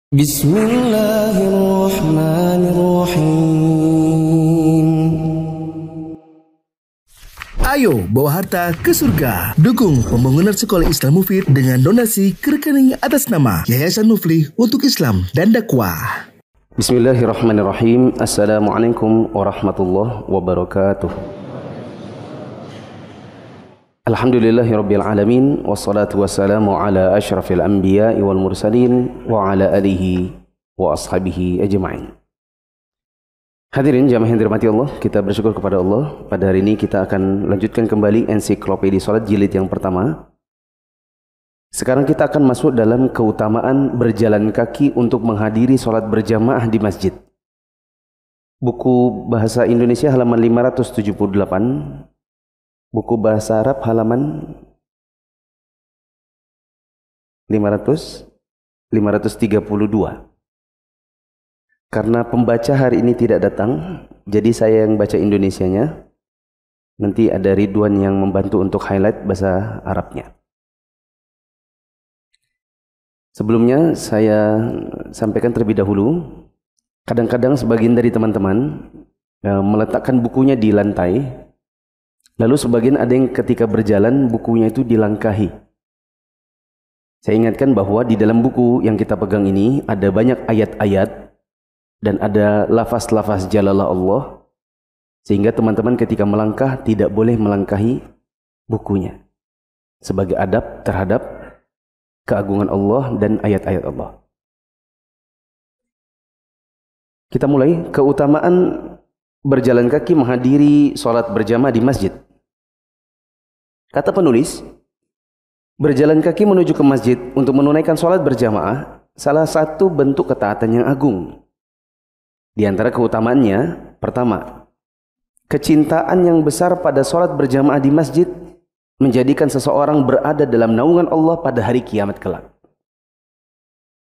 Bismillahirrahmanirrahim. Ayo bawa harta ke surga. Dukung pembangunan sekolah Islam Mufid dengan donasi ke rekening atas nama Yayasan Muflih untuk Islam dan Dakwah. Bismillahirrahmanirrahim. Assalamualaikum warahmatullahi wabarakatuh. Alhamdulillahirabbil alamin wassalatu wassalamu ala asyrafil anbiya'i wal mursalin wa ala alihi wa ashabihi ajma'in. Hadirin jamaah yang dirahmati Allah, kita bersyukur kepada Allah. Pada hari ini kita akan lanjutkan kembali ensiklopedia salat jilid yang pertama. Sekarang kita akan masuk dalam keutamaan berjalan kaki untuk menghadiri salat berjamaah di masjid. Buku bahasa Indonesia halaman 578. Buku bahasa Arab halaman 532. Karena pembaca hari ini tidak datang, jadi saya yang baca Indonesianya. Nanti ada Ridwan yang membantu untuk highlight bahasa Arabnya. Sebelumnya saya sampaikan terlebih dahulu, kadang-kadang sebagian dari teman-teman meletakkan bukunya di lantai. Lalu sebagian ada yang ketika berjalan bukunya itu dilangkahi. Saya ingatkan bahwa di dalam buku yang kita pegang ini ada banyak ayat-ayat dan ada lafaz-lafaz jalalah Allah, sehingga teman-teman ketika melangkah tidak boleh melangkahi bukunya sebagai adab terhadap keagungan Allah dan ayat-ayat Allah. Kita mulai keutamaan berjalan kaki menghadiri sholat berjamaah di masjid. Kata penulis, berjalan kaki menuju ke masjid untuk menunaikan sholat berjamaah salah satu bentuk ketaatan yang agung. Di antara keutamaannya, pertama, kecintaan yang besar pada sholat berjamaah di masjid menjadikan seseorang berada dalam naungan Allah pada hari kiamat kelak.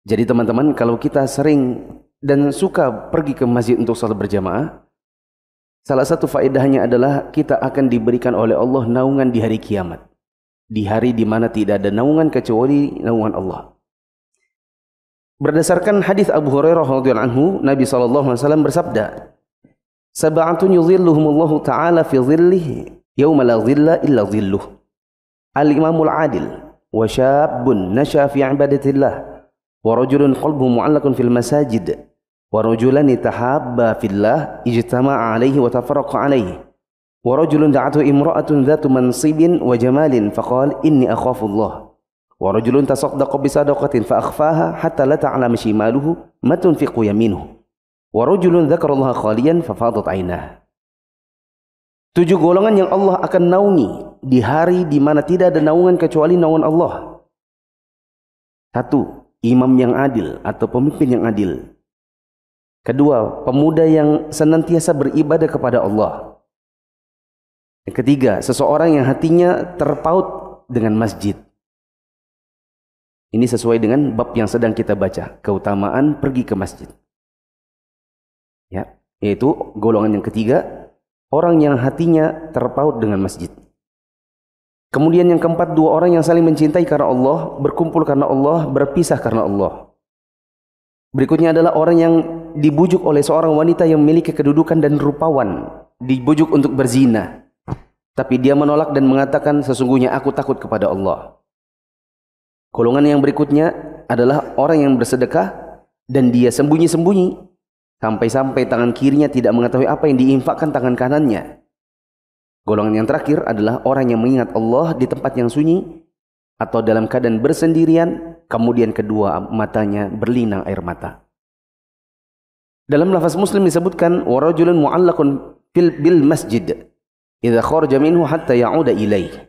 Jadi teman-teman, kalau kita sering dan suka pergi ke masjid untuk sholat berjamaah, salah satu faedahnya adalah kita akan diberikan oleh Allah naungan di hari kiamat. Di hari di mana tidak ada naungan kecuali naungan Allah. Berdasarkan hadis Abu Hurairah radhiyallahu anhu, Nabi SAW bersabda, "Sab'atun yudhilluhumullahu ta'ala fi dhillihi yawma la dhilla illa dhilluh. Al-imamul adil, wa syabun nasha fi ibadatillah, wa rajulun qalbuhu mu'allaqun fil masajid. ورجلان تحابا في الله اجتمعا عليه وتفرقا عليه ورجل دعته امرأة ذات منصب وجمال فقال إني أخاف الله ورجل تصدق بصدقة فأخفاها حتى لا تعلم شماله ما تنفق يمينه ورجل ذكر الله خاليا ففاضت عيناه." 7 golongan yang Allah akan naungi di hari di mana tidak ada naungan kecuali naungan Allah. 1. Imam yang adil atau pemimpin yang adil. 2. Pemuda yang senantiasa beribadah kepada Allah. Yang 3. Seseorang yang hatinya terpaut dengan masjid. Ini sesuai dengan bab yang sedang kita baca, keutamaan pergi ke masjid. Ya, yaitu golongan yang ketiga, orang yang hatinya terpaut dengan masjid. Kemudian yang keempat, 2 orang yang saling mencintai karena Allah, berkumpul karena Allah, berpisah karena Allah. Berikutnya adalah orang yang dibujuk oleh seorang wanita yang memiliki kedudukan dan rupawan, dibujuk untuk berzina, tapi dia menolak dan mengatakan, sesungguhnya aku takut kepada Allah. Golongan yang berikutnya adalah orang yang bersedekah dan dia sembunyi-sembunyi sampai-sampai tangan kirinya tidak mengetahui apa yang diinfakkan tangan kanannya. Golongan yang terakhir adalah orang yang mengingat Allah di tempat yang sunyi atau dalam keadaan bersendirian, kemudian kedua matanya berlinang air mata. Dalam lafaz Muslim disebutkan, warajulun mu'allaqun bil masjid idza kharaja minhu hatta ya'uda ilaih.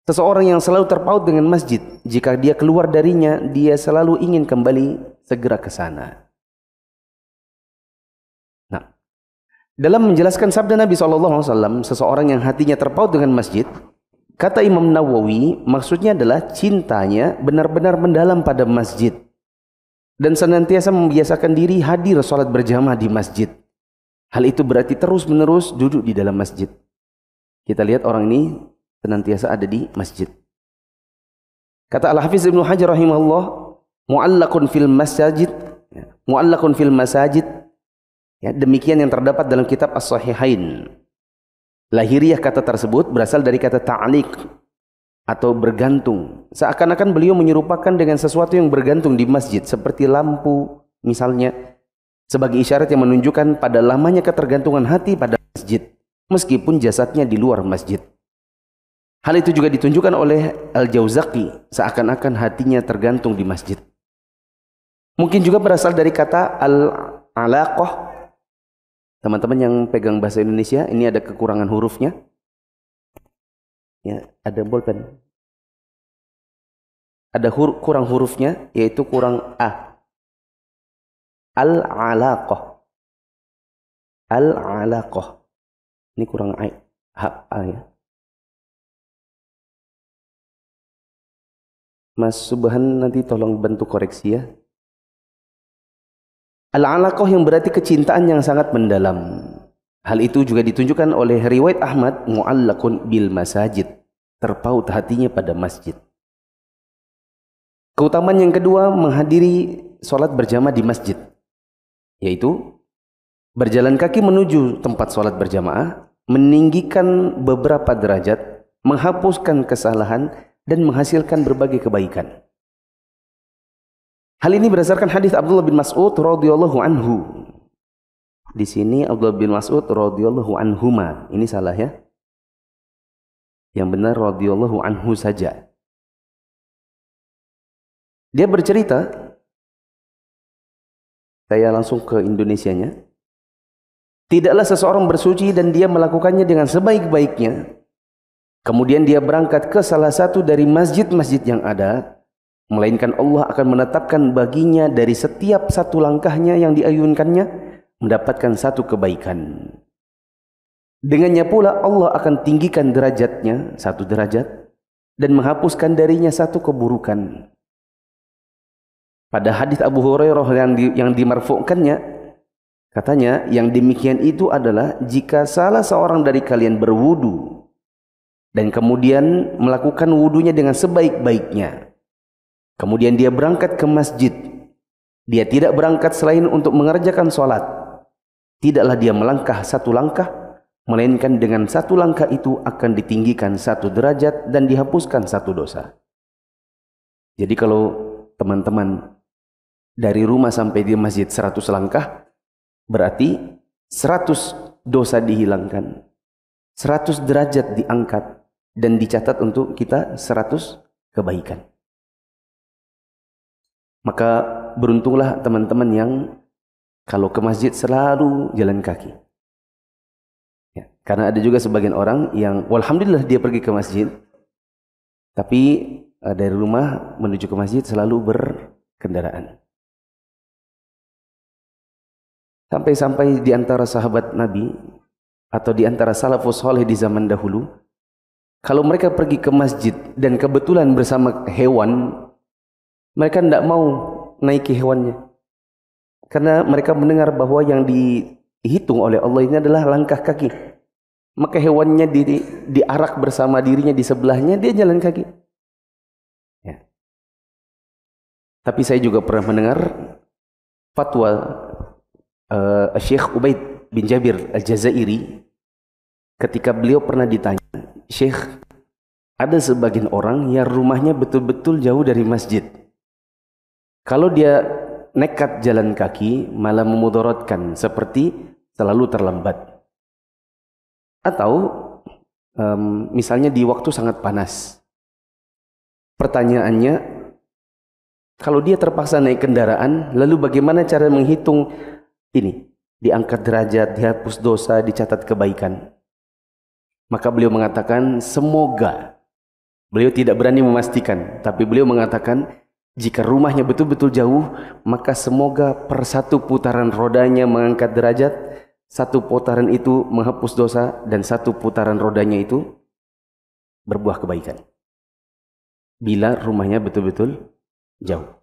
Seseorang yang selalu terpaut dengan masjid, jika dia keluar darinya, dia selalu ingin kembali segera ke sana. Nah, dalam menjelaskan sabda Nabi SAW, seseorang yang hatinya terpaut dengan masjid, kata Imam Nawawi, maksudnya adalah cintanya benar-benar mendalam pada masjid dan senantiasa membiasakan diri hadir sholat berjamaah di masjid. Hal itu berarti terus-menerus duduk di dalam masjid. Kita lihat orang ini senantiasa ada di masjid. Kata Al-Hafiz Ibnu Hajar rahimahullah, mu'allaqun fil masajid, mu'allaqun fil masajid. Ya, demikian yang terdapat dalam kitab As-Sahihain. Lahiriah kata tersebut berasal dari kata ta'liq atau bergantung. Seakan-akan beliau menyerupakan dengan sesuatu yang bergantung di masjid, seperti lampu misalnya, sebagai isyarat yang menunjukkan pada lamanya ketergantungan hati pada masjid, meskipun jasadnya di luar masjid. Hal itu juga ditunjukkan oleh Al-Jauzaqi, seakan-akan hatinya tergantung di masjid. Mungkin juga berasal dari kata al-alaqah. Teman-teman yang pegang bahasa Indonesia, ini ada kekurangan hurufnya. Ya, ada bolpen. Ada kurang hurufnya, yaitu kurang a. Al-alaqah. Al-alaqah. Ini kurang a ya. Mas Subhan nanti tolong bantu koreksi ya. Al-alaqah yang berarti kecintaan yang sangat mendalam. Hal itu juga ditunjukkan oleh riwayat Ahmad, mu'allaqun bil masajid, terpaut hatinya pada masjid. Keutamaan yang kedua, menghadiri sholat berjamaah di masjid, yaitu berjalan kaki menuju tempat sholat berjamaah, meninggikan beberapa derajat, menghapuskan kesalahan, dan menghasilkan berbagai kebaikan. Hal ini berdasarkan hadis Abdullah bin Mas'ud radhiyallahu anhu. Di sini Abdullah bin Mas'ud radhiyallahu anhuma. Ini salah ya. Yang benar radhiyallahu anhu saja. Dia bercerita, saya langsung ke Indonesianya. Tidaklah seseorang bersuci dan dia melakukannya dengan sebaik-baiknya. Kemudian dia berangkat ke salah satu dari masjid-masjid yang ada, melainkan Allah akan menetapkan baginya dari setiap satu langkahnya yang diayunkannya mendapatkan satu kebaikan. Dengannya pula Allah akan tinggikan derajatnya satu derajat dan menghapuskan darinya satu keburukan. Pada hadis Abu Hurairah yang dimarfu'kannya, katanya yang demikian itu adalah jika salah seorang dari kalian berwudu dan kemudian melakukan wudunya dengan sebaik-baiknya, kemudian dia berangkat ke masjid, dia tidak berangkat selain untuk mengerjakan sholat, tidaklah dia melangkah satu langkah, melainkan dengan satu langkah itu akan ditinggikan satu derajat dan dihapuskan satu dosa. Jadi kalau teman-teman dari rumah sampai di masjid 100 langkah, berarti 100 dosa dihilangkan, 100 derajat diangkat, dan dicatat untuk kita 100 kebaikan. Maka beruntunglah teman-teman yang kalau ke masjid selalu jalan kaki. Ya, karena ada juga sebagian orang yang walhamdulillah dia pergi ke masjid, tapi dari rumah menuju ke masjid selalu berkendaraan. Sampai-sampai di antara sahabat Nabi atau di antara salafus saleh di zaman dahulu, kalau mereka pergi ke masjid dan kebetulan bersama hewan, mereka tidak mau naiki hewannya. Karena mereka mendengar bahwa yang dihitung oleh Allah ini adalah langkah kaki. Maka hewannya diarak bersama dirinya di sebelahnya, dia jalan kaki. Ya. Tapi saya juga pernah mendengar fatwa Syekh Ubaid bin Jabir Al-Jazairi ketika beliau pernah ditanya, Syekh, ada sebagian orang yang rumahnya betul-betul jauh dari masjid. Kalau dia nekat jalan kaki malah memudaratkan, seperti selalu terlambat. Atau misalnya di waktu sangat panas. Pertanyaannya, kalau dia terpaksa naik kendaraan, lalu bagaimana cara menghitung ini? Diangkat derajat, dihapus dosa, dicatat kebaikan. Maka beliau mengatakan, semoga, beliau tidak berani memastikan, tapi beliau mengatakan, jika rumahnya betul-betul jauh, maka semoga per satu putaran rodanya mengangkat derajat, satu putaran itu menghapus dosa, dan satu putaran rodanya itu berbuah kebaikan. Bila rumahnya betul-betul jauh.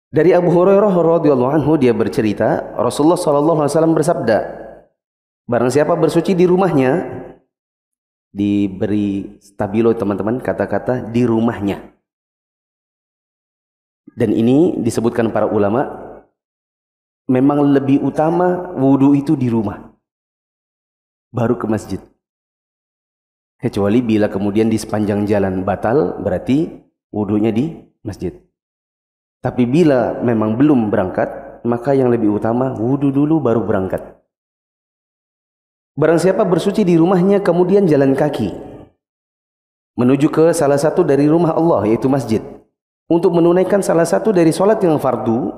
Dari Abu Hurairah radhiyallahu anhu, dia bercerita, Rasulullah SAW bersabda, barang siapa bersuci di rumahnya, diberi stabilo teman-teman kata-kata di rumahnya. Dan ini disebutkan para ulama, memang lebih utama wudhu itu di rumah, baru ke masjid. Kecuali bila kemudian di sepanjang jalan batal, berarti wudhunya di masjid. Tapi bila memang belum berangkat, maka yang lebih utama wudhu dulu baru berangkat. Barang siapa bersuci di rumahnya kemudian jalan kaki menuju ke salah satu dari rumah Allah, yaitu masjid, untuk menunaikan salah satu dari sholat yang fardu,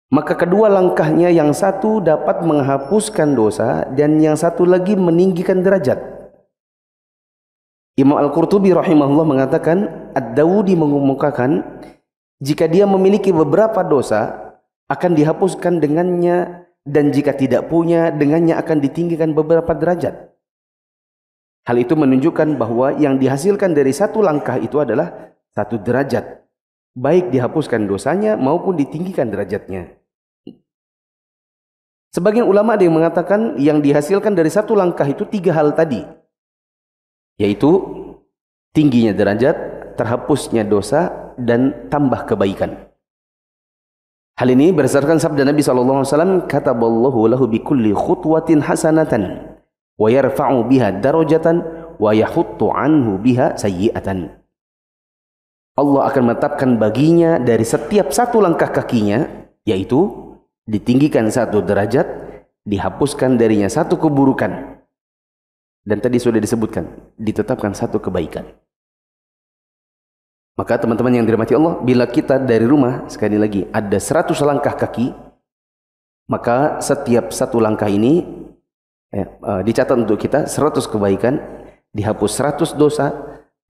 maka kedua langkahnya yang satu dapat menghapuskan dosa dan yang satu lagi meninggikan derajat. Imam Al-Qurtubi rahimahullah mengatakan, Ad-Dawudi mengemukakan, jika dia memiliki beberapa dosa akan dihapuskan dengannya, dan jika tidak punya dengannya akan ditinggikan beberapa derajat. Hal itu menunjukkan bahwa yang dihasilkan dari satu langkah itu adalah satu derajat, baik dihapuskan dosanya maupun ditinggikan derajatnya. Sebagian ulama ada yang mengatakan yang dihasilkan dari satu langkah itu 3 hal tadi, yaitu tingginya derajat, terhapusnya dosa, dan tambah kebaikan. Hal ini berdasarkan sabda Nabi SAW, kataballahu lahu bikulli khutwatin hasanatan wa yarfa'u biha darajatan wa yahuttu anhu biha sayyi'atan. Allah akan menetapkan baginya dari setiap satu langkah kakinya, yaitu ditinggikan satu derajat, dihapuskan darinya satu keburukan, dan tadi sudah disebutkan, ditetapkan satu kebaikan. Maka teman-teman yang dirahmati Allah, bila kita dari rumah, sekali lagi, ada 100 langkah kaki, maka setiap satu langkah ini dicatat untuk kita 100 kebaikan, dihapus 100 dosa,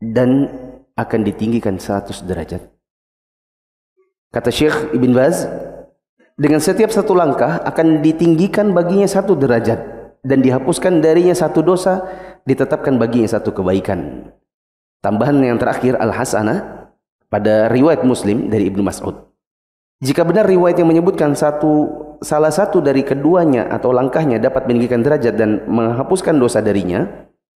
dan akan ditinggikan 100 derajat. Kata Syekh Ibn Baz, dengan setiap satu langkah akan ditinggikan baginya 1 derajat, dan dihapuskan darinya 1 dosa, ditetapkan baginya 1 kebaikan. Tambahan yang terakhir, Al-Hasanah, pada riwayat Muslim dari Ibnu Mas'ud. Jika benar riwayat yang menyebutkan salah satu dari keduanya atau langkahnya dapat meninggikan derajat dan menghapuskan dosa darinya,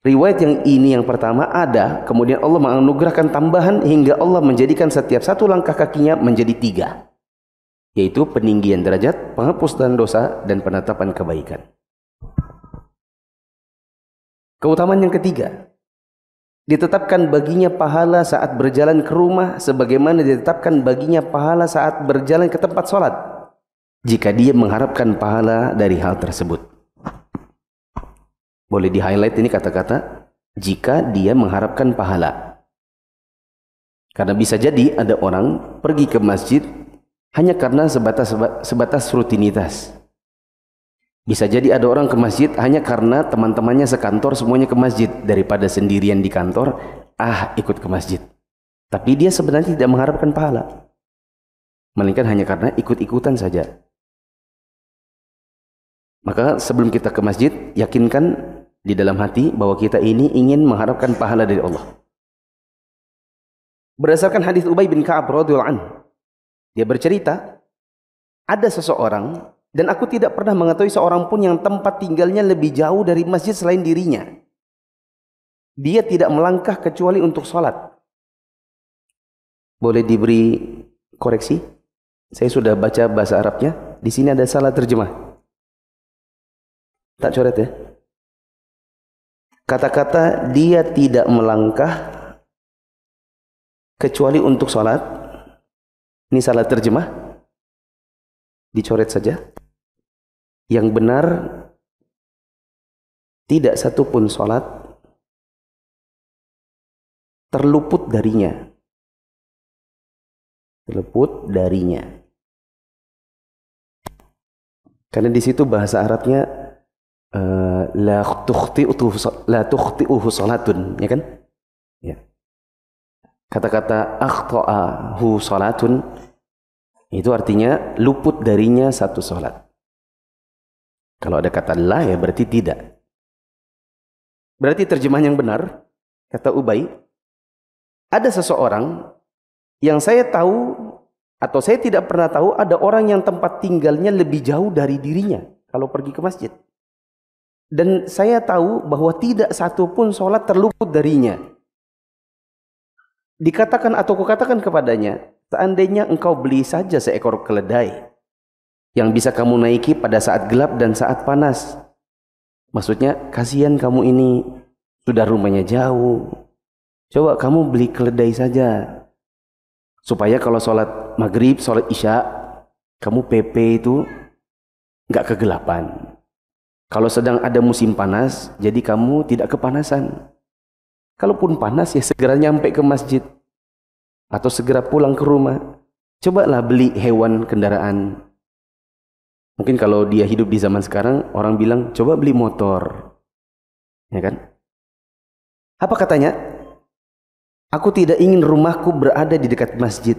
riwayat yang ini yang pertama ada, kemudian Allah menganugerahkan tambahan hingga Allah menjadikan setiap satu langkah kakinya menjadi 3, yaitu peninggian derajat, penghapusan dosa, dan penetapan kebaikan. Keutamaan yang ketiga, ditetapkan baginya pahala saat berjalan ke rumah sebagaimana ditetapkan baginya pahala saat berjalan ke tempat sholat, jika dia mengharapkan pahala dari hal tersebut. Boleh di highlight ini kata-kata jika dia mengharapkan pahala, karena bisa jadi ada orang pergi ke masjid hanya karena sebatas rutinitas. Bisa jadi ada orang ke masjid hanya karena teman-temannya sekantor semuanya ke masjid, daripada sendirian di kantor, ikut ke masjid. Tapi dia sebenarnya tidak mengharapkan pahala, melainkan hanya karena ikut-ikutan saja. Maka sebelum kita ke masjid, yakinkan di dalam hati bahwa kita ini ingin mengharapkan pahala dari Allah. Berdasarkan hadis Ubay bin Ka'ab radhiyallahu anhu, dia bercerita, ada seseorang, dan aku tidak pernah mengetahui seorang pun yang tempat tinggalnya lebih jauh dari masjid selain dirinya. Dia tidak melangkah kecuali untuk sholat. Boleh diberi koreksi? Saya sudah baca bahasa Arabnya. Di sini ada salah terjemah. Tak coret ya? Kata-kata dia tidak melangkah kecuali untuk sholat, ini salah terjemah. Dicoret saja. Yang benar, tidak satu pun sholat terluput darinya. Terluput darinya. Karena di situ bahasa Arabnya la tukhti'uhu salatun, ya kan? Ya. Kata-kata akhta'ahu salatun itu artinya luput darinya satu sholat. Kalau ada kata la, ya berarti tidak. Berarti terjemahan yang benar, kata Ubay, ada seseorang yang saya tahu atau saya tidak pernah tahu ada orang yang tempat tinggalnya lebih jauh dari dirinya kalau pergi ke masjid. Dan saya tahu bahwa tidak satu pun sholat terluput darinya. Dikatakan atau kukatakan kepadanya, Seandainya engkau beli saja seekor keledai yang bisa kamu naiki pada saat gelap dan saat panas. Maksudnya, kasihan kamu ini sudah rumahnya jauh. Coba kamu beli keledai saja. Supaya kalau sholat maghrib, sholat isya, kamu PP itu nggak kegelapan. Kalau sedang ada musim panas, jadi kamu tidak kepanasan. Kalaupun panas, ya segera nyampe ke masjid. Atau segera pulang ke rumah. Cobalah beli hewan kendaraan. Mungkin kalau dia hidup di zaman sekarang, orang bilang, coba beli motor. Ya kan? Apa katanya? Aku tidak ingin rumahku berada di dekat masjid.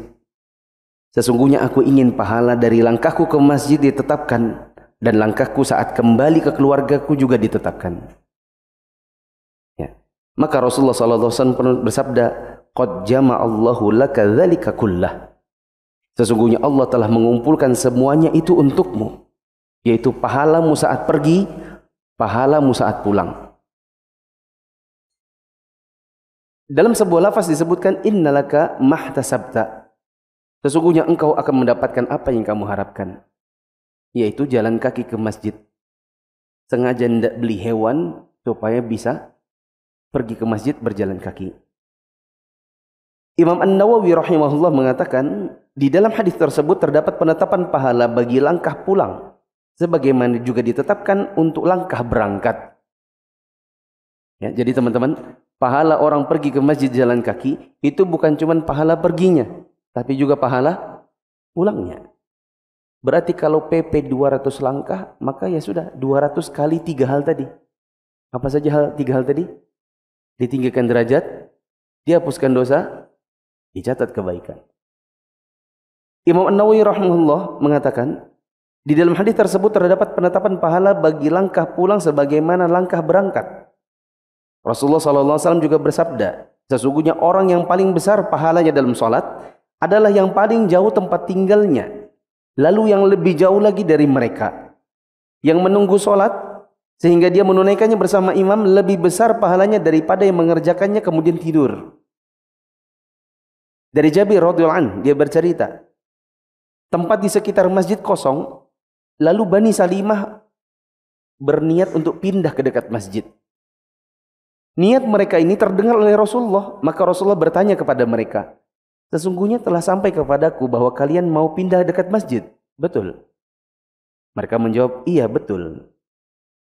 Sesungguhnya aku ingin pahala dari langkahku ke masjid ditetapkan. Dan langkahku saat kembali ke keluargaku juga ditetapkan. Ya. Maka Rasulullah SAW bersabda, "Qad jama'allahu laka dzalika kullah." Sesungguhnya Allah telah mengumpulkan semuanya itu untukmu, yaitu pahalamu saat pergi, pahalamu saat pulang. Dalam sebuah lafaz disebutkan, "Innalaka mahtasabta." Sesungguhnya engkau akan mendapatkan apa yang kamu harapkan, yaitu jalan kaki ke masjid. Sengaja tidak beli hewan supaya bisa pergi ke masjid berjalan kaki. Imam An-Nawawi rahimahullah mengatakan, di dalam hadis tersebut terdapat penetapan pahala bagi langkah pulang, sebagaimana juga ditetapkan untuk langkah berangkat. Ya, jadi teman-teman, pahala orang pergi ke masjid jalan kaki itu bukan cuma pahala perginya, tapi juga pahala pulangnya. Berarti kalau PP 200 langkah, maka ya sudah 200 kali 3 hal tadi. Apa saja 3 hal tadi? Ditinggikan derajat, dihapuskan dosa, dicatat kebaikan. Imam An-Nawawi rahimahullah mengatakan, di dalam hadis tersebut terdapat penetapan pahala bagi langkah pulang sebagaimana langkah berangkat. Rasulullah SAW juga bersabda, sesungguhnya orang yang paling besar pahalanya dalam sholat adalah yang paling jauh tempat tinggalnya. Lalu yang lebih jauh lagi dari mereka yang menunggu sholat sehingga dia menunaikannya bersama imam lebih besar pahalanya daripada yang mengerjakannya kemudian tidur. Dari Jabir radhiyallahu anhu, dia bercerita, tempat di sekitar masjid kosong, lalu Bani Salimah berniat untuk pindah ke dekat masjid. Niat mereka ini terdengar oleh Rasulullah, maka Rasulullah bertanya kepada mereka, sesungguhnya telah sampai kepadaku bahwa kalian mau pindah dekat masjid. Betul? Mereka menjawab, iya betul.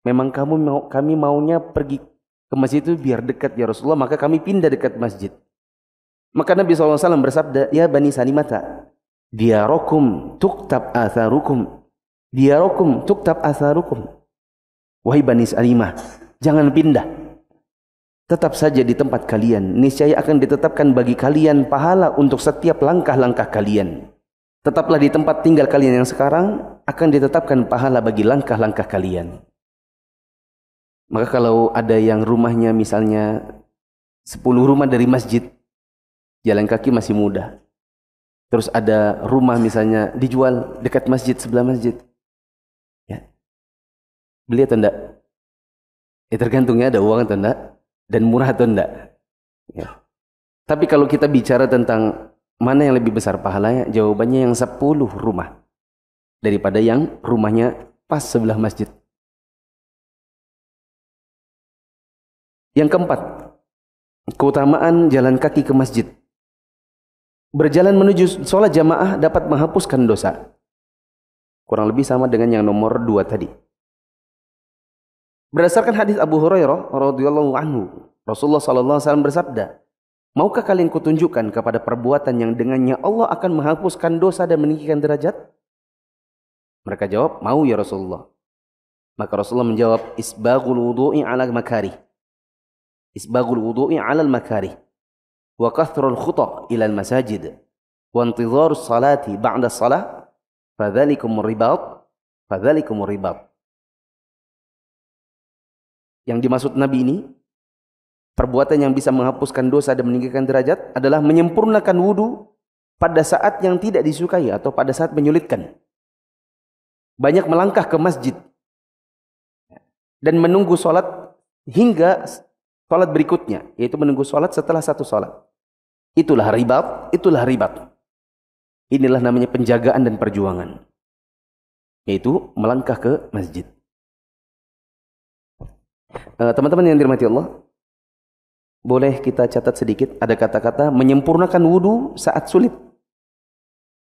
Memang kami maunya pergi ke masjid itu biar dekat ya Rasulullah, maka kami pindah dekat masjid. Maka Nabi SAW bersabda, ya Bani Salimata, diyarokum tuktab atharukum. Diyarokum tuktab atharukum. Wahai Bani Salimah, jangan pindah. Tetap saja di tempat kalian, niscaya akan ditetapkan bagi kalian pahala untuk setiap langkah-langkah kalian. Tetaplah di tempat tinggal kalian yang sekarang, akan ditetapkan pahala bagi langkah-langkah kalian. Maka kalau ada yang rumahnya misalnya 10 rumah dari masjid, jalan kaki masih mudah. Terus ada rumah misalnya dijual dekat masjid, sebelah masjid. Ya. Beli atau enggak? Ya tergantungnya ada uang atau enggak. Dan murah atau enggak. Ya. Tapi kalau kita bicara tentang mana yang lebih besar pahalanya, jawabannya yang 10 rumah daripada yang rumahnya pas sebelah masjid. Yang keempat, keutamaan jalan kaki ke masjid. Berjalan menuju sholat jamaah dapat menghapuskan dosa. Kurang lebih sama dengan yang nomor 2 tadi. Berdasarkan hadis Abu Hurairah radhiyallahu anhu, Rasulullah SAW bersabda, maukah kalian kutunjukkan kepada perbuatan yang dengannya Allah akan menghapuskan dosa dan meninggikan derajat? Mereka jawab, mau ya Rasulullah. Maka Rasulullah menjawab, isbaghul wudu'i 'ala makarih. Isbaghul wudu'i 'ala makarih. Wa kathrul khuta' ila al-masajid. Wa intidharus salati ba'da salah. Fadzalikumur ribat. Fadzalikumur ribat. Yang dimaksud Nabi ini, perbuatan yang bisa menghapuskan dosa dan meninggikan derajat adalah menyempurnakan wudu pada saat yang tidak disukai atau pada saat menyulitkan. Banyak melangkah ke masjid dan menunggu sholat hingga sholat berikutnya, yaitu menunggu sholat setelah satu sholat. Itulah ribat, itulah ribat. Inilah namanya penjagaan dan perjuangan, yaitu melangkah ke masjid. Teman-teman yang dirahmati Allah, boleh kita catat sedikit, ada kata-kata menyempurnakan wudu saat sulit.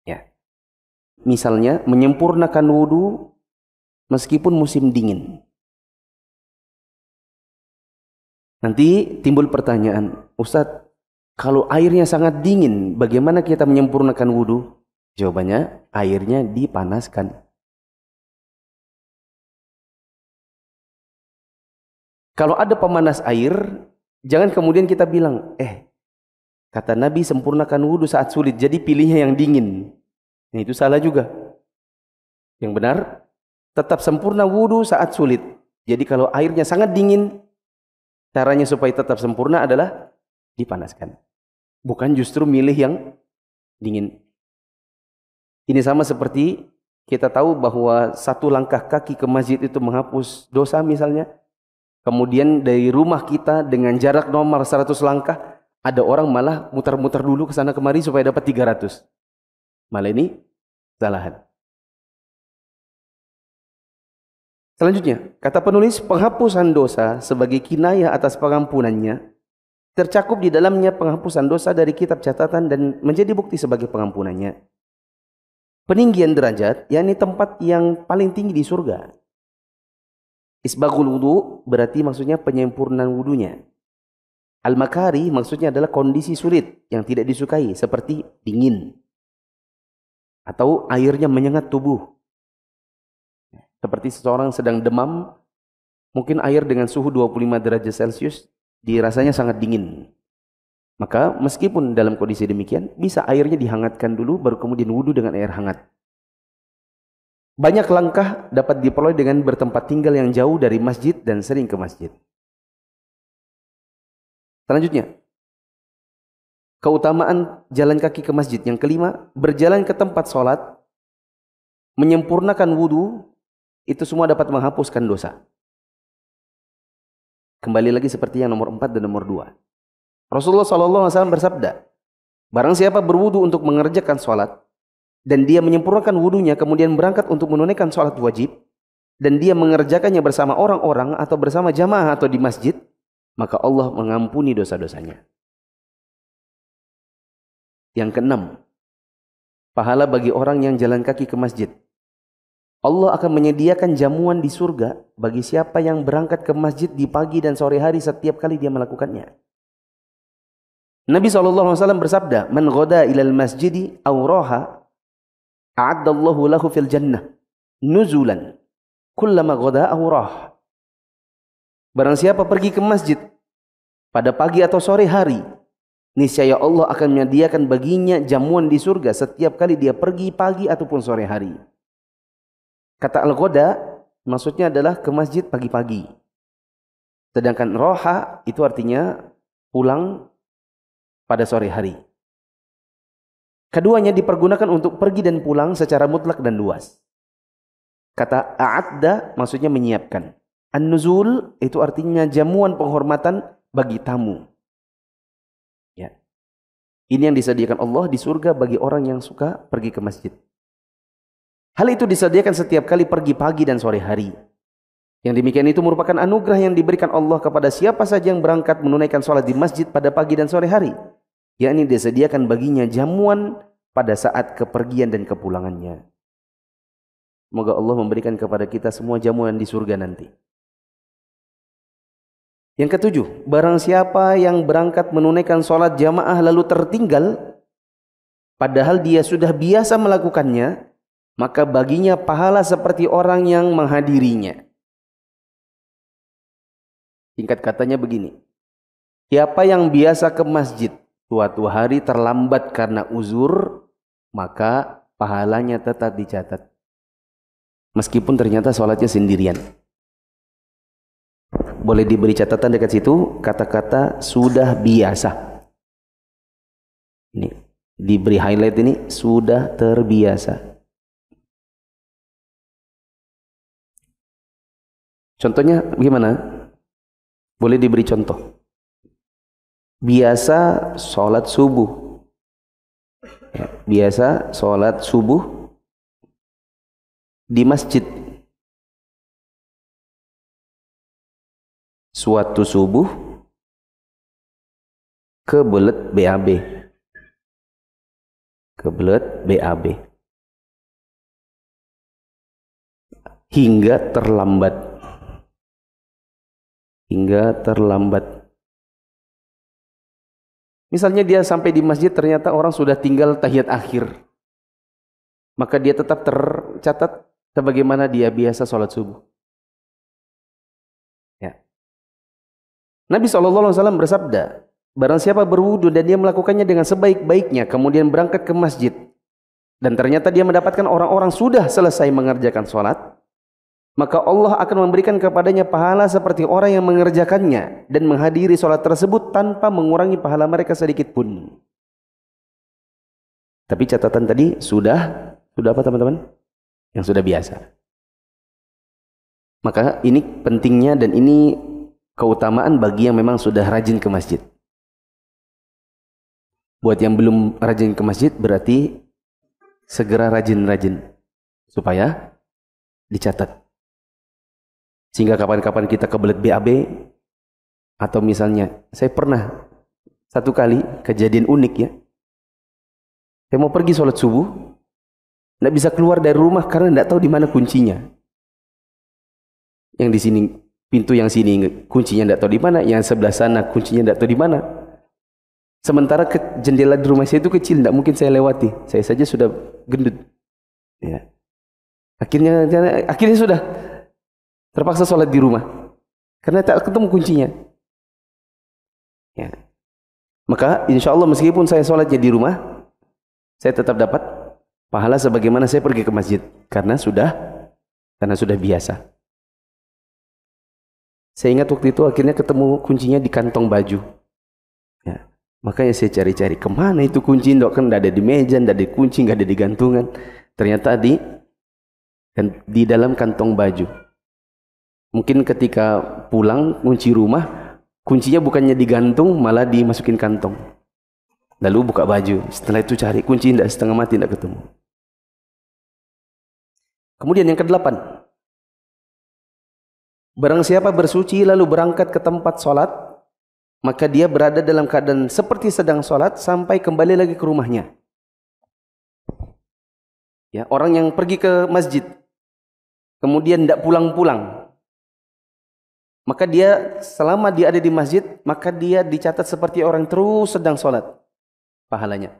Ya. Misalnya menyempurnakan wudu meskipun musim dingin. Nanti timbul pertanyaan, Ustadz, kalau airnya sangat dingin, bagaimana kita menyempurnakan wudu? Jawabannya, airnya dipanaskan. Kalau ada pemanas air, jangan kemudian kita bilang, kata Nabi sempurnakan wudu saat sulit, jadi pilihnya yang dingin. Nah, itu salah juga. Yang benar, tetap sempurna wudu saat sulit. Jadi kalau airnya sangat dingin, caranya supaya tetap sempurna adalah dipanaskan. Bukan justru milih yang dingin. Ini sama seperti kita tahu bahwa satu langkah kaki ke masjid itu menghapus dosa misalnya. Kemudian dari rumah kita dengan jarak normal 100 langkah, ada orang malah muter-muter dulu ke sana kemari supaya dapat 300. Malah ini kesalahan. Selanjutnya, kata penulis, penghapusan dosa sebagai kinayah atas pengampunannya tercakup di dalamnya penghapusan dosa dari kitab catatan dan menjadi bukti sebagai pengampunannya. Peninggian derajat, yakni tempat yang paling tinggi di surga. Isbaghul wudu berarti maksudnya penyempurnaan wudunya. Al-makari maksudnya adalah kondisi sulit yang tidak disukai seperti dingin atau airnya menyengat tubuh. Seperti seseorang sedang demam, mungkin air dengan suhu 25 derajat Celcius dirasanya sangat dingin. Maka meskipun dalam kondisi demikian, bisa airnya dihangatkan dulu baru kemudian wudu dengan air hangat. Banyak langkah dapat diperoleh dengan bertempat tinggal yang jauh dari masjid dan sering ke masjid. Selanjutnya, keutamaan jalan kaki ke masjid. Yang kelima, berjalan ke tempat sholat, menyempurnakan wudu, itu semua dapat menghapuskan dosa. Kembali lagi seperti yang nomor 4 dan nomor 2. Rasulullah SAW bersabda, barang siapa berwudu untuk mengerjakan sholat, dan dia menyempurnakan wudunya, kemudian berangkat untuk menunaikan sholat wajib, dan dia mengerjakannya bersama orang-orang atau bersama jamaah atau di masjid, maka Allah mengampuni dosa-dosanya. Yang keenam, pahala bagi orang yang jalan kaki ke masjid. Allah akan menyediakan jamuan di surga bagi siapa yang berangkat ke masjid di pagi dan sore hari setiap kali dia melakukannya. Nabi SAW bersabda, man ghoda ilal masjidi aw raha a'addallahu lahu fil jannah nuzulan kullama ghoda aw rah. Barang siapa pergi ke masjid pada pagi atau sore hari, niscaya Allah akan menyediakan baginya jamuan di surga setiap kali dia pergi pagi ataupun sore hari. Kata al-ghoda maksudnya adalah ke masjid pagi-pagi. Sedangkan roha itu artinya pulang pada sore hari. Keduanya dipergunakan untuk pergi dan pulang secara mutlak dan luas. Kata a'adda maksudnya menyiapkan. An-nuzul itu artinya jamuan penghormatan bagi tamu. Ya. Ini yang disediakan Allah di surga bagi orang yang suka pergi ke masjid. Hal itu disediakan setiap kali pergi pagi dan sore hari. Yang demikian itu merupakan anugerah yang diberikan Allah kepada siapa saja yang berangkat menunaikan sholat di masjid pada pagi dan sore hari. Yakni disediakan baginya jamuan pada saat kepergian dan kepulangannya. Semoga Allah memberikan kepada kita semua jamuan di surga nanti. Yang ketujuh, barang siapa yang berangkat menunaikan sholat jamaah lalu tertinggal, padahal dia sudah biasa melakukannya, maka baginya pahala seperti orang yang menghadirinya. Singkat katanya begini, siapa yang biasa ke masjid suatu hari terlambat karena uzur, maka pahalanya tetap dicatat. Meskipun ternyata sholatnya sendirian. Boleh diberi catatan dekat situ, kata-kata sudah biasa. Ini diberi highlight ini, sudah terbiasa. Contohnya gimana? Boleh diberi contoh. Biasa sholat subuh. Ya, biasa sholat subuh di masjid. Suatu subuh kebelet BAB. Kebelet BAB. Hingga terlambat. Hingga terlambat. Misalnya dia sampai di masjid ternyata orang sudah tinggal tahiyat akhir. Maka dia tetap tercatat sebagaimana dia biasa sholat subuh. Ya. Nabi SAW bersabda, barang siapa berwudu dan dia melakukannya dengan sebaik-baiknya, kemudian berangkat ke masjid, dan ternyata dia mendapatkan orang-orang sudah selesai mengerjakan sholat, maka Allah akan memberikan kepadanya pahala seperti orang yang mengerjakannya dan menghadiri sholat tersebut tanpa mengurangi pahala mereka sedikit pun. Tapi catatan tadi sudah apa teman-teman? Yang sudah biasa. Maka ini pentingnya dan ini keutamaan bagi yang memang sudah rajin ke masjid. Buat yang belum rajin ke masjid berarti segera rajin-rajin supaya dicatat. Sehingga kapan-kapan kita kebelet BAB, atau misalnya saya pernah satu kali kejadian unik ya. Saya mau pergi sholat subuh, tidak bisa keluar dari rumah karena tidak tahu di mana kuncinya. Yang di sini pintu yang sini kuncinya tidak tahu di mana, yang sebelah sana kuncinya tidak tahu di mana. Sementara jendela di rumah saya itu kecil, tidak mungkin saya lewati. Saya saja sudah gendut. Ya. Akhirnya sudah terpaksa sholat di rumah karena tak ketemu kuncinya. Ya. Maka insya Allah meskipun saya sholatnya di rumah, saya tetap dapat pahala sebagaimana saya pergi ke masjid karena sudah biasa. Saya ingat waktu itu akhirnya ketemu kuncinya di kantong baju. Ya. Makanya saya cari-cari kemana itu kunci, kan tidak ada di meja, tidak ada di kunci, nggak ada di gantungan. Ternyata di dalam kantong baju. Mungkin ketika pulang kunci rumah, kuncinya bukannya digantung, malah dimasukin kantong. Lalu buka baju, setelah itu cari kunci, tidak, setengah mati tidak ketemu. Kemudian yang ke-8, barang siapa bersuci lalu berangkat ke tempat sholat, maka dia berada dalam keadaan seperti sedang sholat sampai kembali lagi ke rumahnya. Ya, orang yang pergi ke masjid kemudian tidak pulang-pulang, maka dia selama dia ada di masjid, maka dia dicatat seperti orang terus sedang sholat pahalanya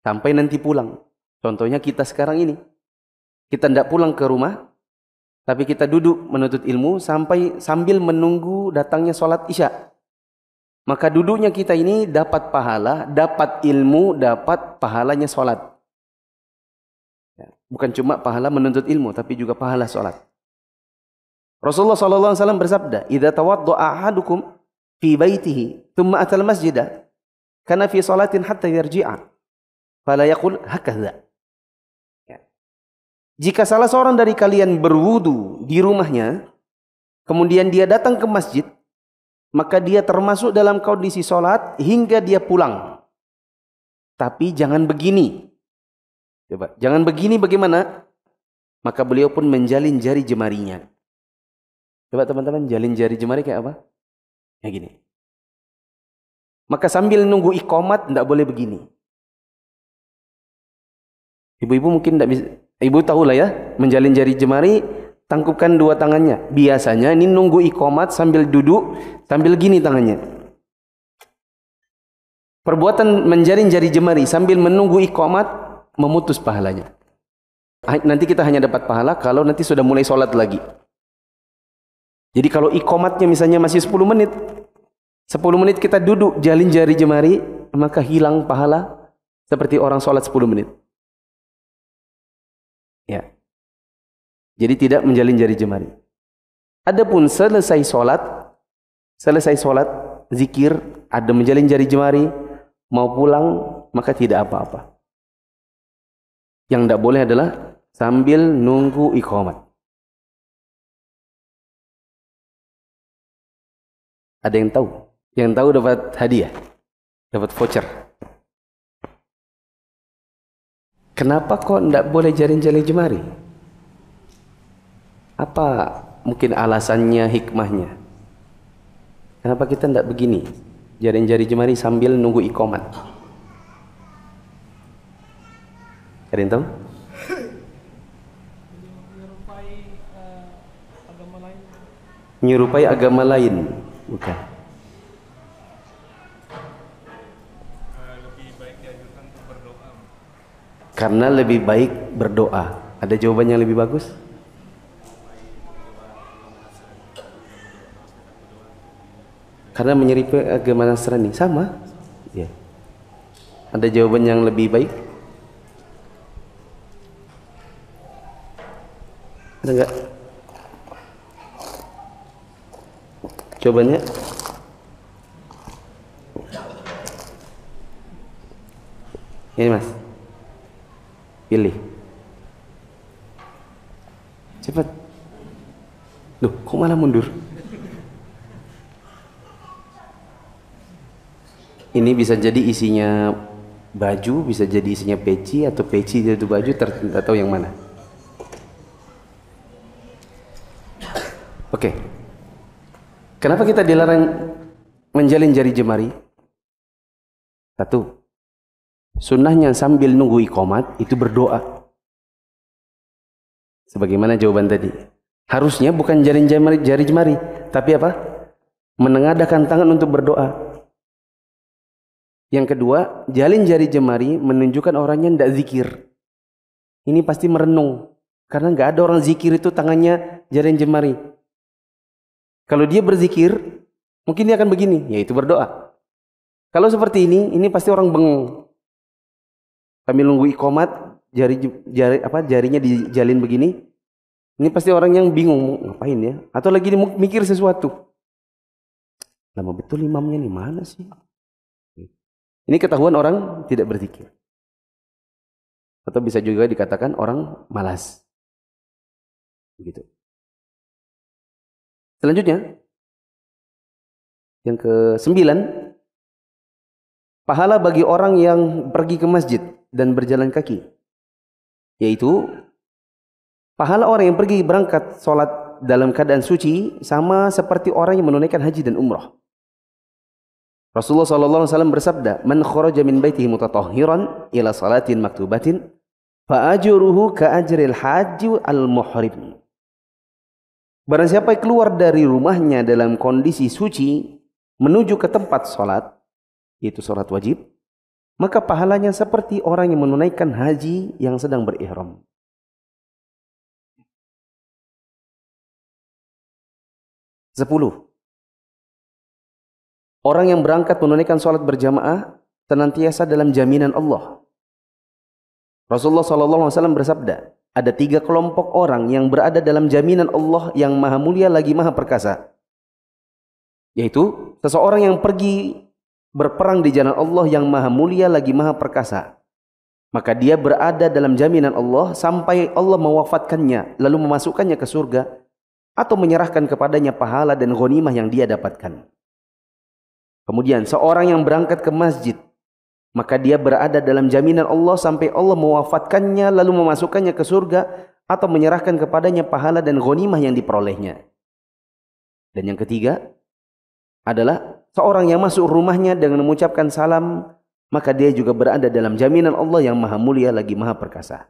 sampai nanti pulang. Contohnya kita sekarang ini, kita tidak pulang ke rumah, tapi kita duduk menuntut ilmu sambil menunggu datangnya sholat isya. Maka duduknya kita ini dapat pahala, dapat ilmu, dapat pahalanya sholat. Bukan cuma pahala menuntut ilmu, tapi juga pahala sholat. Rasulullah SAW bersabda, "Idza tawadda'a ahadukum fi baitihi, thumma atal masjidah, kana fi salatin hatta yarji'a, fala yaqul hakadha." Jika salah seorang dari kalian berwudu di rumahnya, kemudian dia datang ke masjid, maka dia termasuk dalam kondisi sholat hingga dia pulang. Tapi jangan begini. Coba, jangan begini bagaimana? Maka beliau pun menjalin jari jemarinya. Coba teman-teman, jalin jari jemari kayak apa? Kayak gini. Maka sambil nunggu iqamat, tidak boleh begini. Ibu-ibu mungkin tidak bisa, ibu tahu lah ya, menjalin jari jemari, tangkupkan dua tangannya. Biasanya ini nunggu iqamat sambil duduk, sambil gini tangannya. Perbuatan menjalin jari jemari sambil menunggu iqamat memutus pahalanya. Nanti kita hanya dapat pahala kalau nanti sudah mulai sholat lagi. Jadi kalau iqamatnya misalnya masih 10 menit, 10 menit kita duduk jalin jari jemari, maka hilang pahala seperti orang sholat 10 menit. Ya. Jadi tidak menjalin jari jemari. Adapun selesai sholat, zikir, ada menjalin jari jemari, mau pulang, maka tidak apa-apa. Yang tidak boleh adalah sambil nunggu iqamat. Ada yang tahu? Yang tahu dapat hadiah, dapat voucher. Kenapa kok tidak boleh jalin-jalin jemari? Apa mungkin alasannya, hikmahnya? Kenapa kita tidak begini? Jalin-jalin jemari sambil nunggu iqamat. Ada yang tahu? Menyerupai agama lain. Bukan. Karena lebih baik berdoa. Ada jawaban yang lebih bagus? Karena menyerupai agama Nasrani. Sama? Ya. Ada jawaban yang lebih baik? Ada enggak? Jawabannya? Ini mas. Pilih. Cepat. Loh, kok malah mundur? Ini bisa jadi isinya baju, bisa jadi isinya peci, atau peci itu baju, tidak tahu yang mana. Oke. Kenapa kita dilarang menjalin jari jemari? Satu, sunnahnya sambil nunggu iqamat itu berdoa. Sebagaimana jawaban tadi. Harusnya bukan jari jemari, tapi apa? Menengadahkan tangan untuk berdoa. Yang kedua, jalin jari jemari menunjukkan orangnya tidak zikir. Ini pasti merenung. Karena nggak ada orang zikir itu tangannya jalin jemari. Kalau dia berzikir, mungkin dia akan begini, yaitu berdoa. Kalau seperti ini pasti orang bengong. Sambil nunggu iqamat, jarinya dijalin begini. Ini pasti orang yang bingung, ngapain ya? Atau lagi mikir sesuatu. Lama betul imamnya nih, mana sih? Ini ketahuan orang tidak berzikir. Atau bisa juga dikatakan orang malas. Begitu. Selanjutnya, yang ke-9, pahala bagi orang yang pergi ke masjid dan berjalan kaki. Yaitu, pahala orang yang pergi berangkat sholat dalam keadaan suci sama seperti orang yang menunaikan haji dan umrah. Rasulullah SAW bersabda, "Man kharaja min baitihi mutatahhiran ila salatin maktubatin, fa ajruhu ka ajril haji al-muhrim." Barang siapa yang keluar dari rumahnya dalam kondisi suci menuju ke tempat salat, yaitu salat wajib, maka pahalanya seperti orang yang menunaikan haji yang sedang berihram. Sepuluh. Orang yang berangkat menunaikan sholat berjamaah senantiasa dalam jaminan Allah. Rasulullah SAW bersabda, ada 3 kelompok orang yang berada dalam jaminan Allah yang maha mulia lagi maha perkasa. Yaitu seseorang yang pergi berperang di jalan Allah yang maha mulia lagi maha perkasa. Maka dia berada dalam jaminan Allah sampai Allah mewafatkannya lalu memasukkannya ke surga atau menyerahkan kepadanya pahala dan ghanimah yang dia dapatkan. Kemudian seorang yang berangkat ke masjid, maka dia berada dalam jaminan Allah sampai Allah mewafatkannya lalu memasukkannya ke surga atau menyerahkan kepadanya pahala dan ghanimah yang diperolehnya. Dan yang ketiga adalah seorang yang masuk rumahnya dengan mengucapkan salam, maka dia juga berada dalam jaminan Allah yang maha mulia lagi maha perkasa.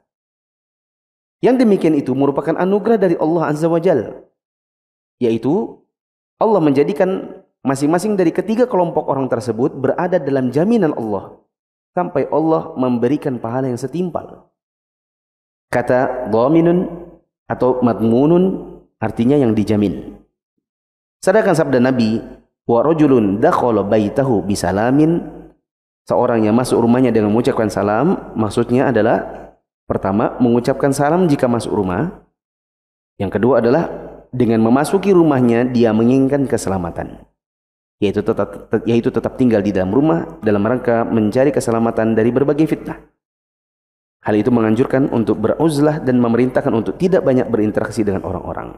Yang demikian itu merupakan anugerah dari Allah Azza wa Jalla, yaitu Allah menjadikan masing-masing dari ketiga kelompok orang tersebut berada dalam jaminan Allah sampai Allah memberikan pahala yang setimpal. Kata dhaminun atau madmunun artinya yang dijamin. Sedangkan sabda Nabi, wa rajulun dakhala baitahu bisalamin, seorang yang masuk rumahnya dengan mengucapkan salam, maksudnya adalah pertama mengucapkan salam jika masuk rumah. Yang kedua adalah dengan memasuki rumahnya dia menginginkan keselamatan. Yaitu tetap tinggal di dalam rumah dalam rangka mencari keselamatan dari berbagai fitnah. Hal itu menganjurkan untuk beruzlah dan memerintahkan untuk tidak banyak berinteraksi dengan orang-orang.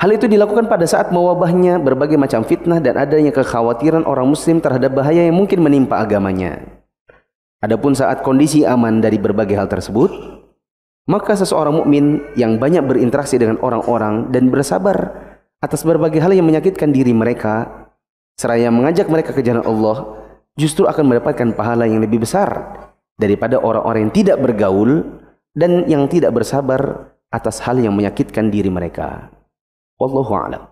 Hal itu dilakukan pada saat mewabahnya berbagai macam fitnah dan adanya kekhawatiran orang muslim terhadap bahaya yang mungkin menimpa agamanya. Adapun saat kondisi aman dari berbagai hal tersebut, maka seseorang mukmin yang banyak berinteraksi dengan orang-orang dan bersabar atas berbagai hal yang menyakitkan diri mereka, seraya mengajak mereka ke jalan Allah, justru akan mendapatkan pahala yang lebih besar daripada orang-orang yang tidak bergaul dan yang tidak bersabar atas hal yang menyakitkan diri mereka. Wallahu a'lam.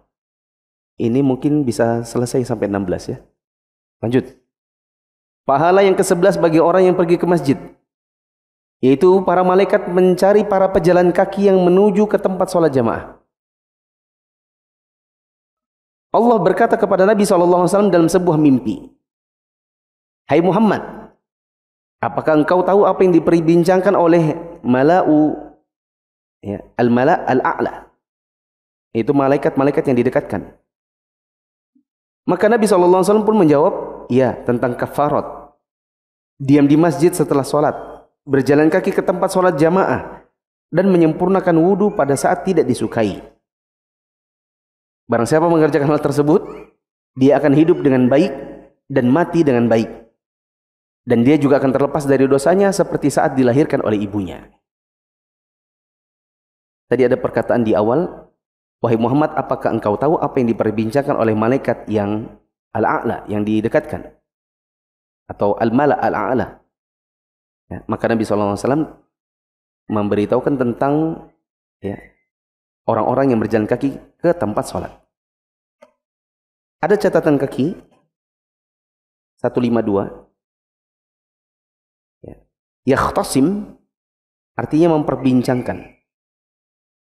Ini mungkin bisa selesai sampai 16 ya. Lanjut. Pahala yang ke-11 bagi orang yang pergi ke masjid, yaitu para malaikat mencari para pejalan kaki yang menuju ke tempat sholat jamaah. Allah berkata kepada Nabi SAW dalam sebuah mimpi, "Hai Muhammad, apakah engkau tahu apa yang diperbincangkan oleh mala'u, ya, al-mala' al-a'la, itu malaikat-malaikat yang didekatkan?" Maka Nabi SAW pun menjawab, "Ya, tentang kafarat, diam di masjid setelah sholat, berjalan kaki ke tempat sholat jamaah, dan menyempurnakan wudhu pada saat tidak disukai. Barang siapa mengerjakan hal tersebut, dia akan hidup dengan baik dan mati dengan baik. Dan dia juga akan terlepas dari dosanya seperti saat dilahirkan oleh ibunya." Tadi ada perkataan di awal, "Wahai Muhammad, apakah engkau tahu apa yang diperbincangkan oleh malaikat yang al-a'la, yang didekatkan, atau al-mala' al-a'la?" Ya, maka Nabi SAW memberitahukan tentang, ya, orang-orang yang berjalan kaki ke tempat sholat. Ada catatan kaki 152. Ya. Yakhtasim artinya memperbincangkan.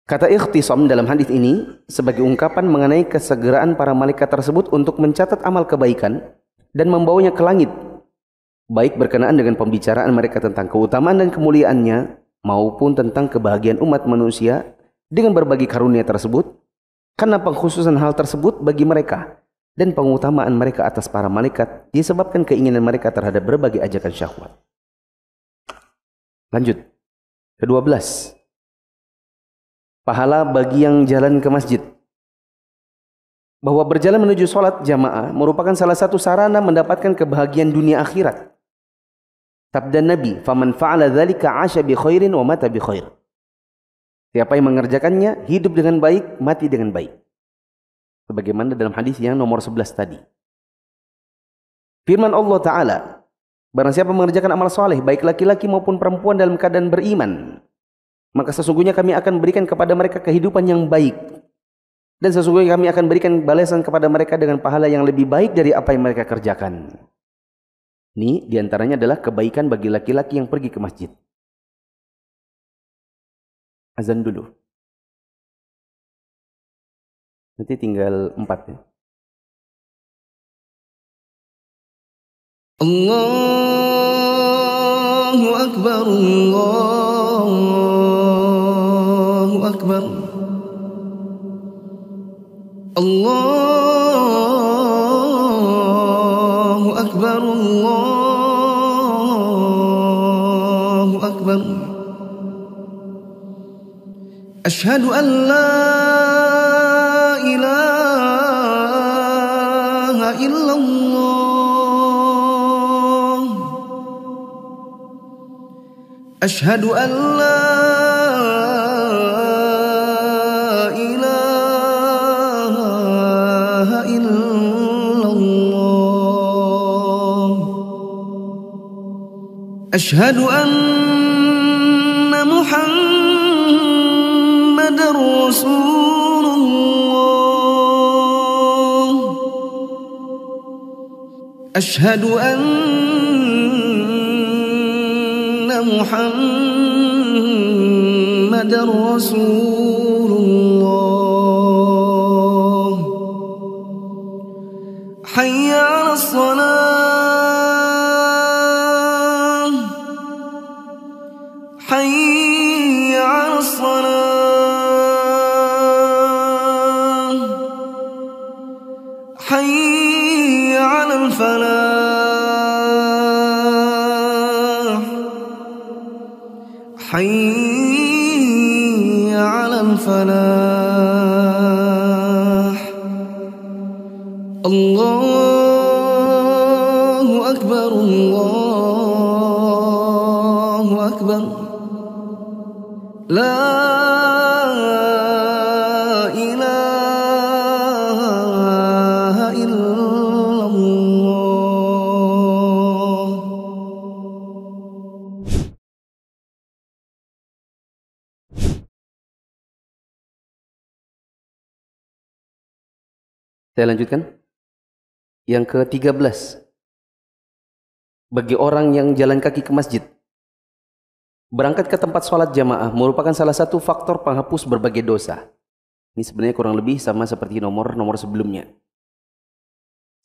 Kata ikhtisam dalam hadis ini sebagai ungkapan mengenai kesegeraan para malaikat tersebut untuk mencatat amal kebaikan dan membawanya ke langit, baik berkenaan dengan pembicaraan mereka tentang keutamaan dan kemuliaannya, maupun tentang kebahagiaan umat manusia dengan berbagi karunia tersebut, karena pengkhususan hal tersebut bagi mereka dan pengutamaan mereka atas para malaikat disebabkan keinginan mereka terhadap berbagai ajakan syahwat. Lanjut. Ke-12. Pahala bagi yang jalan ke masjid. Bahwa berjalan menuju sholat jamaah merupakan salah satu sarana mendapatkan kebahagiaan dunia akhirat. Sabda Nabi, "Faman fa'ala dzalika 'asha bi khairin wa mata bi khair." Siapa yang mengerjakannya, hidup dengan baik, mati dengan baik. Sebagaimana dalam hadis yang nomor 11 tadi. Firman Allah Ta'ala, "Barang siapa mengerjakan amal soleh, baik laki-laki maupun perempuan dalam keadaan beriman, maka sesungguhnya kami akan berikan kepada mereka kehidupan yang baik. Dan sesungguhnya kami akan berikan balasan kepada mereka dengan pahala yang lebih baik dari apa yang mereka kerjakan." Ini diantaranya adalah kebaikan bagi laki-laki yang pergi ke masjid. Azan dulu. Nanti tinggal 4 ya. Allahu Akbar, Allahu Akbar, Allahu Akbar, Allahu Akbar. Ashhadu an la ilaha illallah. Ashhadu an la ilaha illallah. Ashhadu anna Muhammadar Rasulullah. Ashhadu anna Muhammadar Rasulullah. Hayya 'alas salah, hayya 'alas salah, hayya 'alal falah, hayya 'alal falah. Allahu Akbar, Allahu لا إله إلا الله. Saya lanjutkan. Yang ke-13. Bagi orang yang jalan kaki ke masjid, berangkat ke tempat sholat jamaah merupakan salah satu faktor penghapus berbagai dosa. Ini sebenarnya kurang lebih sama seperti nomor sebelumnya.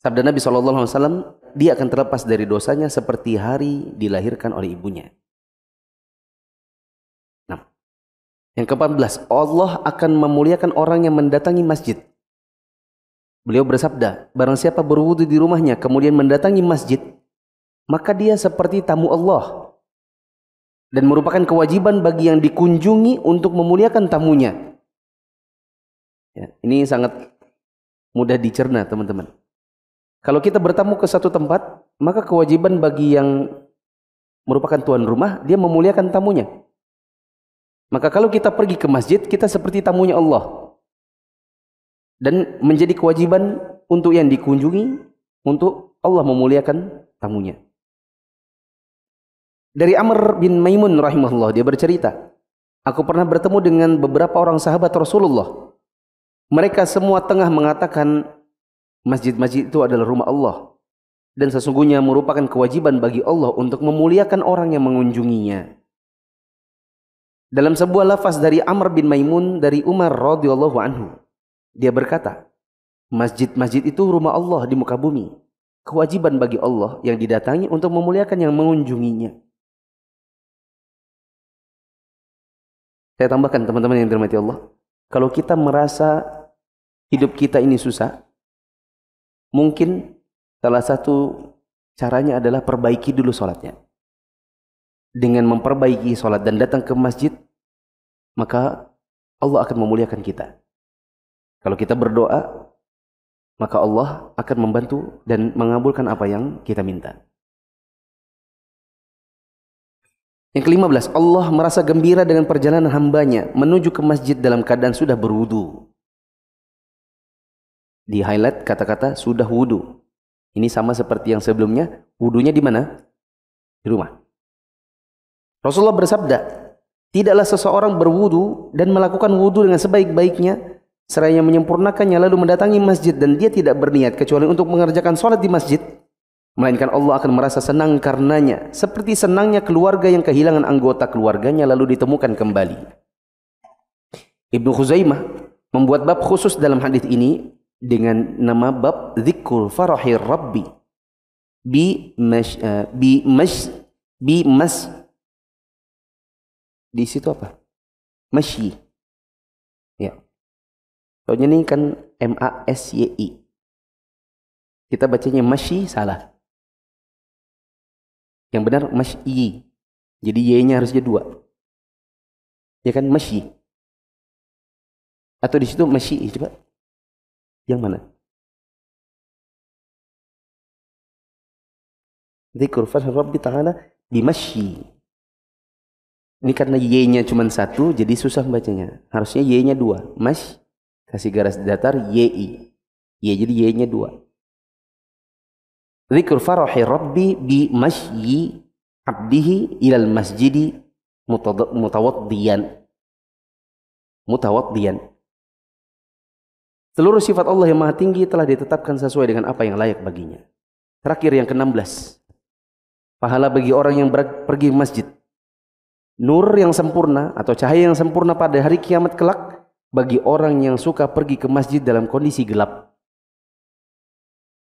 Sabda Nabi SAW, dia akan terlepas dari dosanya seperti hari dilahirkan oleh ibunya. Nah, yang ke-14, Allah akan memuliakan orang yang mendatangi masjid. Beliau bersabda, barang siapa berwudu di rumahnya kemudian mendatangi masjid, maka dia seperti tamu Allah. Dan merupakan kewajiban bagi yang dikunjungi untuk memuliakan tamunya. Ya, ini sangat mudah dicerna, teman-teman. Kalau kita bertamu ke satu tempat, maka kewajiban bagi yang merupakan tuan rumah, dia memuliakan tamunya. Maka kalau kita pergi ke masjid, kita seperti tamunya Allah. Dan menjadi kewajiban untuk yang dikunjungi, untuk Allah memuliakan tamunya. Dari Amr bin Maimun rahimahullah, dia bercerita, aku pernah bertemu dengan beberapa orang sahabat Rasulullah. Mereka semua tengah mengatakan masjid-masjid itu adalah rumah Allah, dan sesungguhnya merupakan kewajiban bagi Allah untuk memuliakan orang yang mengunjunginya. Dalam sebuah lafaz dari Amr bin Maimun dari Umar radhiyallahu anhu, dia berkata, masjid-masjid itu rumah Allah di muka bumi. Kewajiban bagi Allah yang didatangi untuk memuliakan yang mengunjunginya. Saya tambahkan, teman-teman yang dirahmati Allah, kalau kita merasa hidup kita ini susah, mungkin salah satu caranya adalah perbaiki dulu sholatnya. Dengan memperbaiki sholat dan datang ke masjid, maka Allah akan memuliakan kita. Kalau kita berdoa, maka Allah akan membantu dan mengabulkan apa yang kita minta. Yang ke-15, Allah merasa gembira dengan perjalanan hambanya menuju ke masjid dalam keadaan sudah berwudu. Di highlight kata-kata sudah wudu. Ini sama seperti yang sebelumnya, wudunya di mana? Di rumah. Rasulullah bersabda, tidaklah seseorang berwudu dan melakukan wudu dengan sebaik-baiknya, seraya menyempurnakannya lalu mendatangi masjid dan dia tidak berniat kecuali untuk mengerjakan sholat di masjid, melainkan Allah akan merasa senang karenanya, seperti senangnya keluarga yang kehilangan anggota keluarganya lalu ditemukan kembali. Ibnu Khuzaimah membuat bab khusus dalam hadis ini dengan nama bab Dzikrul Farahir Rabbi di situ apa? Masyi. Ya. Soalnya ini kan M-A-S-Y-I. Kita bacanya masyi salah. Yang benar masyi. Jadi Y-nya harusnya 2. Ya kan masyi. Atau di situ masyi, coba. Yang mana? Dzikrul Farahir Rabbi Ta'ala bimasyi. Ini karena Y-nya cuma 1, jadi susah bacanya. Harusnya Y-nya 2. Masy, kasih garis datar, Y-I. Y, jadi Y-nya 2. Dzikrul Farahir Rabbi bi masyi abdihi ilal masjidi mutawaddiyan. Seluruh sifat Allah yang maha tinggi telah ditetapkan sesuai dengan apa yang layak baginya. Terakhir yang ke-16. Pahala bagi orang yang pergi ke masjid. Nur yang sempurna atau cahaya yang sempurna pada hari kiamat kelak bagi orang yang suka pergi ke masjid dalam kondisi gelap.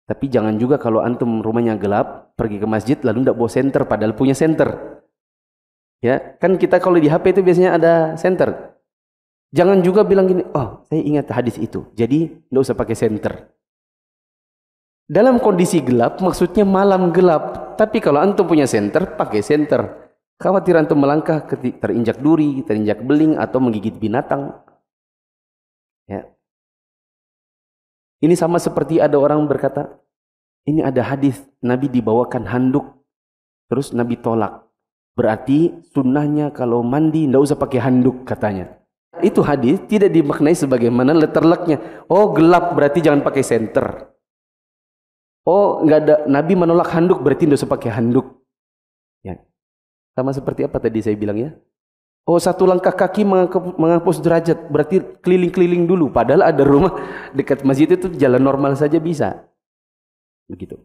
Tapi jangan juga kalau antum rumahnya gelap, pergi ke masjid lalu tidak bawa senter padahal punya senter. Ya, kan kita kalau di HP itu biasanya ada senter. Jangan juga bilang gini, oh saya ingat hadis itu, jadi tidak usah pakai senter. Dalam kondisi gelap, maksudnya malam gelap. Tapi kalau antum punya senter, pakai senter. Khawatir antum melangkah terinjak duri, terinjak beling, atau menggigit binatang. Ya. Ini sama seperti ada orang berkata, ini ada hadis Nabi dibawakan handuk, terus Nabi tolak. Berarti sunnahnya kalau mandi tidak usah pakai handuk katanya. Itu hadis tidak dimaknai sebagaimana letterleknya. Oh gelap berarti jangan pakai senter. Oh nggak ada, Nabi menolak handuk berarti tidak usah pakai handuk. Ya. Sama seperti apa tadi saya bilang ya. Oh satu langkah kaki menghapus derajat berarti keliling-keliling dulu. Padahal ada rumah dekat masjid itu jalan normal saja bisa. Begitu.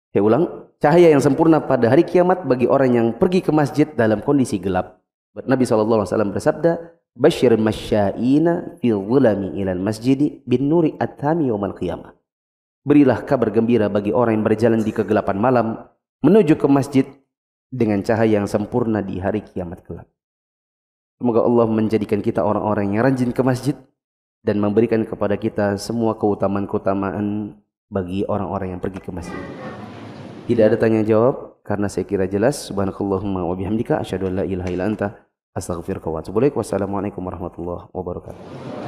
Saya ulang, cahaya yang sempurna pada hari kiamat bagi orang yang pergi ke masjid dalam kondisi gelap. Nabi SAW bersabda, "Basyir masya'ina fi dhulami ilal masjidi bin nuri at-tami yawmal qiyamah." Berilah kabar gembira bagi orang yang berjalan di kegelapan malam menuju ke masjid dengan cahaya yang sempurna di hari kiamat kelak. Semoga Allah menjadikan kita orang-orang yang rajin ke masjid dan memberikan kepada kita semua keutamaan-keutamaan bagi orang-orang yang pergi ke masjid. Tidak ada tanya jawab karena saya kira jelas. Subhanakallahumma wa bihamdika asyhadu an la ilaha illa anta astaghfiruka wa atubu ilaik. Wassalamualaikum warahmatullahi wabarakatuh.